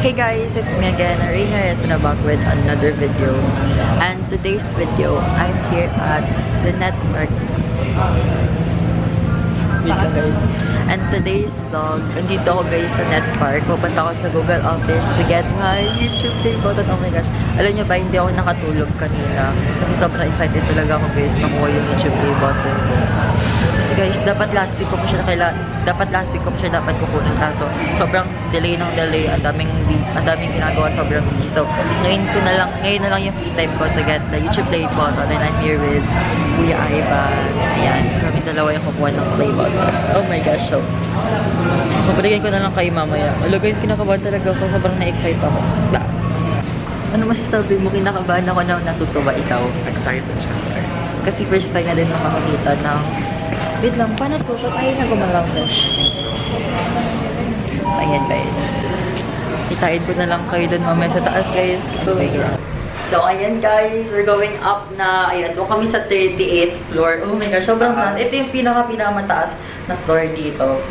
Hey guys, it's me again, Reina, and I'm back with another video. And today's video, I'm here at the network. Guys. And today's vlog, andito ako guys sa netpark. Pupunta ako sa Google office to get my YouTube play button. Oh my gosh. Alam niyo ba, hindi ako nakatulog kanina. Kasi sobrang excited talaga ako guys nakuha yung YouTube play button ko. Kasi guys, dapat last week ko pa siya dapat kukunin. Kaso sobrang delay ng delay. Ang daming ginagawa, sobrang busy. So ngayon na lang yung free time ko to get the YouTube play button. And I'm here with Kuya Ivan. Ayan, kami dalawa yung kukuha ng play button. Oh my gosh. So, mabalikan ko na lang kayo mamaya. Wala guys, kinakabahan talaga ako. Sobrang na-excite ako. Ano masasabi mo? Kinakabahan ako na natutuwa ikaw? Excited siya. Kasi first time na din makakita ng... Wait lang, paano po? Ba't ayaw na gumalang fresh? Ayan guys. Kitain ko na lang kayo dun mamaya sa taas guys. So, ayan guys, we're going up na, ayan, doon kami sa 38th floor. Oh my gosh, sobrang taas. Ito yung pinakamataas na floor dito.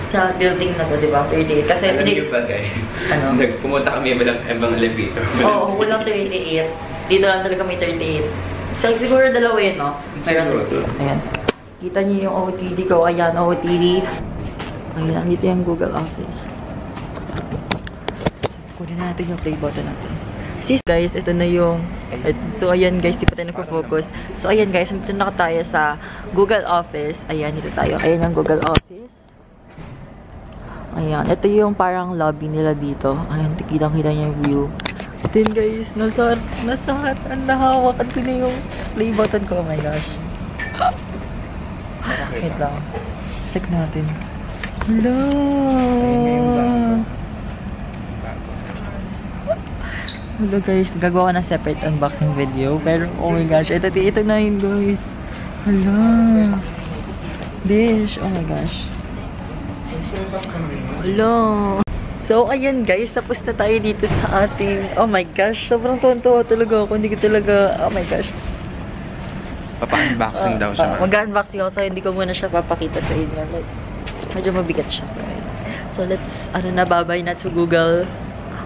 Sa building na to, di ba? 38. Kasi alam niyo ba guys, ano? Pumunta kami ibang elevator. Oo, walang 38. Dito lang talaga may 38. Siguro dalawa yun, no? Mayroon 38. Ayan. Kita niyo yung OOTD ko. Ayan, OOTD. Ayan, dito yung Google Office. Kunin na natin yung play button natin. Guys, ito na yung... So, ayan guys, di pa tayo nagpo-focus. So, ayan guys, dito na tayo sa Google Office. Ayan, dito tayo. Ayan ang Google Office. Ayan, ito yung parang lobby nila dito. Ayan, kitang-kita niyo yung view. Then guys, nasa ang nahawakan ko na yung play button ko. Oh my gosh. Wait lang. Check natin. Hello! Hello guys, gagawa ko ng separate unboxing video. Pero oh my gosh, ito na yun guys. Hello. Dish, oh my gosh. Hello. So ayan guys, tapos na tayo dito sa ating, oh my gosh, sobrang tuwan-tuwa talaga ako. Hindi ko talaga, oh my gosh. Papa-unboxing daw siya. Mag-unboxing ako, so hindi ko muna siya papakita sa inyo. Like, medyo mabigat siya. So let's, babay na to Google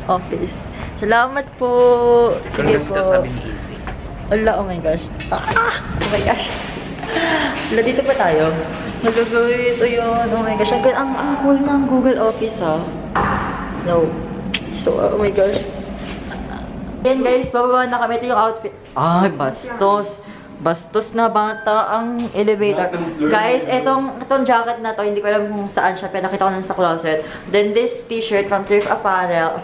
Office. Salamat po! Sige po. Ala, oh my gosh. Oh my gosh. Ala, dito pa tayo. Hello guys, ayun. Oh my gosh. Ang cool ng Google Office, ha. No. So, oh my gosh. Ayan guys, bababa na kami. Ito yung outfit. Ay, bastos. Bastos na bata ang elevator. Guys, itong jacket na to, hindi ko alam kung saan siya, pero nakita ko lang sa closet. Then this t-shirt from Thrift Apparel,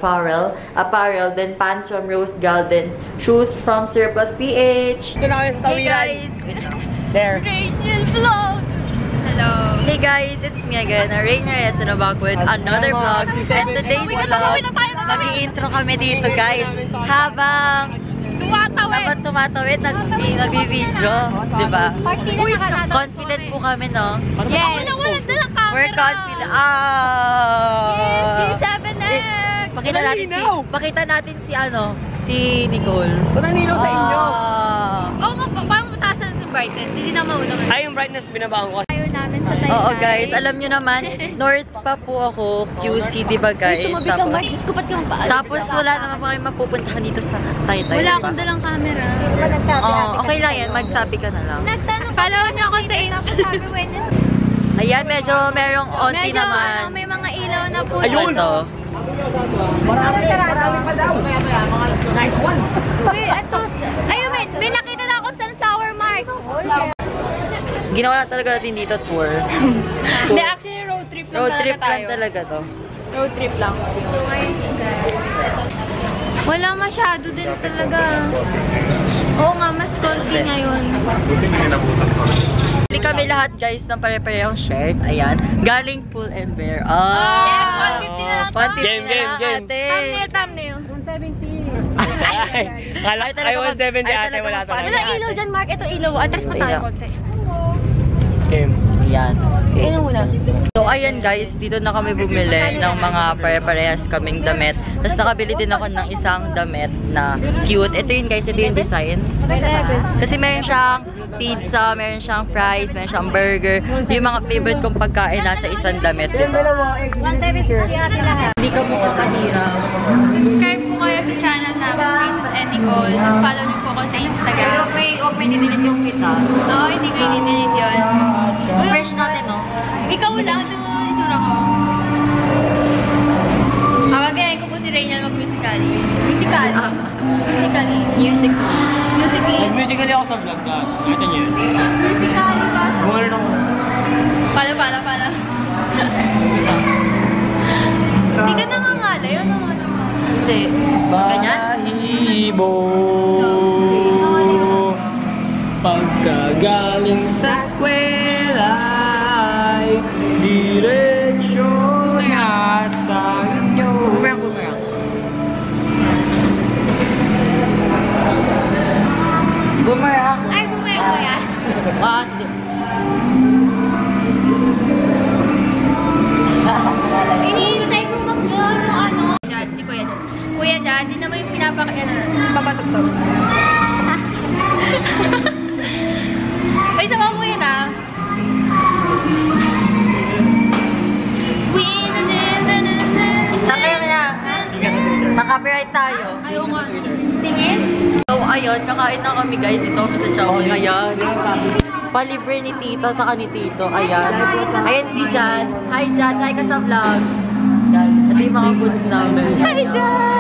then pants from Rose Garden, shoes from Surplus PH. Hey guys! There. Rachel Vlog! Hello! Hey guys, it's me again, Raina, and I'm back with another vlog. And today's vlog, mag-i-intro kami dito guys. Habang tumatawid, nag-video, di ba? Confident po kami, no? Yes! Walang dalang camera! We're confident. Yes! G7X! Pakita natin si Nicole. Pananilo sa inyo. Oo nga, paano mataasan yung brightness? Hindi na maunang. Ay, yung brightness binabaan ko. Ayaw namin sa Taytay. Oo guys, alam nyo naman, North pa po ako, QC, di ba guys? Tapos wala naman pa kayo mapupuntahan dito sa Taytay. Wala akong dalang camera. Okay lang yan, magsabi ka na lang. Follow nyo ako sa Instagram. Ayan, medyo merong onti naman. May mga ilaw na po. Ayun! Marami pa daw. Nice one. Uy, ito. Ayun, may nakita na akong sunflower mark. Ginawa na talaga natin dito tour. Hindi, actually road trip lang Road trip talaga tayo. lang talaga to. Road trip lang. Wala masyado din talaga. Oo nga, mas konti ngayon. Bili kami lahat guys ng pare-parehong shirt. Ayan. Galing Pull and Bear. Yes, 150 na lang to. Game. Thumbnail. 170. Ay, 170 ate, wala to. Wala ilaw dyan, Mark. Ito ilaw. Atras pa tayo konti. Game. Yan. Okay. Ano muna? So, ayan guys, dito na kami bumili ng mga pare-parehas kaming damit. Tapos nakabili din ako ng isang damit na cute. Ito yun guys, ito yung design. Kasi meron siyang pizza, meron siyang fries, meron siyang burger. Yung mga favorite kong pagkain nasa isang damit, diba? 1,760 natin lahat. Hindi ka mo kakahirap. Subscribe po kayo sa channel namin, Princess and Nicole. At follow niyo po ako sa Instagram. Huwag may didilig yung kita. Oo, hindi ko i-delete yun. Uy, Fresh natin, no? ikaw lang, ito ang itsura ko. Kawagayan ko po si Reynald mag-musically. Musical. Musically. Music. Musically. Musically ako sa vlog ka. Nakita niyo yun? Musically ba? Bumalo lang. Pala. Hindi ka nangangalay. Ano nga naman? Hindi. Ganyan? Bahibo. Pagkagaling sa eskwela ay diretsyo na sa inyo. Boomerang. Boomerang. Ay, bumaya ko yan. Hindi. Hinihintay ko mag-ano, ano. Dad, si Kuya Dad. Kuya Dad, di naman yung papatugtog. Ay, sama mo yun ah. Takay mo na. Naka-copyright tayo. Ayaw nga. Tingin? So, ayun, kakain na kami guys. Ito kami sa Chowking. Ayan. Palibre ni tita sa ni tito. Ayan. Ayan si Jan. Hi Jan, hi ka sa vlog. Ito yung mga foods namin. Hi, Jan!